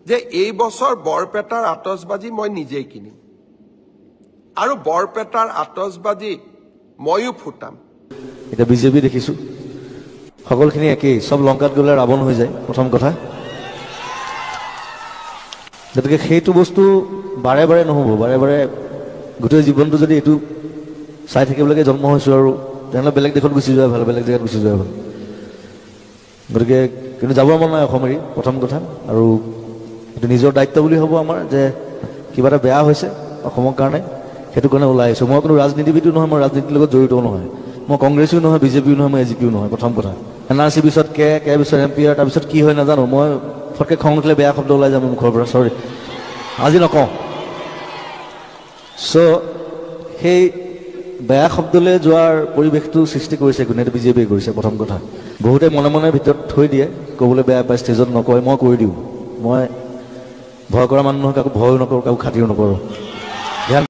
যে এই বছৰ বৰপেটাৰ আতচবাজি মই নিজেই কিনিম আৰু বৰপেটাৰ আতচবাজি ময়ো ফুটাম। এটা বিজেপি দেখিছো সকলখিনি একেই, সব লংকাত গ'লে ৰাৱণ হৈ যায় প্ৰথম কথা। গতিকে সেইটো বস্তু বাৰে বাৰে নহ'ব, বাৰে বাৰে গোটেই জীৱনটো যদি এইটো চাই থাকিবলৈকে জন্ম হৈছোঁ আৰু তেনেহ'লে বেলেগ দেশত গুচি যোৱা ভাল, বেলেগ জেগাত গুচি যোৱা ভাল। গতিকে কিন্তু যাব মন নাই অসম এৰি প্ৰথম কথা, আৰু এইটো নিজৰ দায়িত্ব বুলি হ'ব আমাৰ যে কিবা এটা বেয়া হৈছে অসমৰ কাৰণে, সেইটো কাৰণে ওলাই আহিছোঁ। মই কোনো ৰাজনীতিবিদো নহয়, মই ৰাজনীতিৰ লগত জড়িতও নহয়, মই কংগ্ৰেছো নহয়, বিজেপিও নহয়, মই এজিপিও নহয়। প্ৰথম কথা NRC পিছত কে পিছত MPR, তাৰপিছত কি হয় নাজানো, মই ফটকৈ খং উঠিলে বেয়া শব্দ ওলাই যাম মুখৰ পৰা, চৰি আজি নকওঁ। চ' সেই বেয়া শব্দলৈ যোৱাৰ পৰিৱেশটো সৃষ্টি কৰিছে কোনে? এইটো বিজেপিয়ে কৰিছে প্ৰথম কথা। বহুতে মনে মনে ভিতৰত থৈ দিয়ে, ক'বলৈ বেয়া পায়, ষ্টেজত নকয়, মই কৰি দিওঁ। মই ভয় কৰা মানুহ নহয়, কাকো ভয়ো নকৰোঁ, কাকো খাতিৰো নকৰোঁ।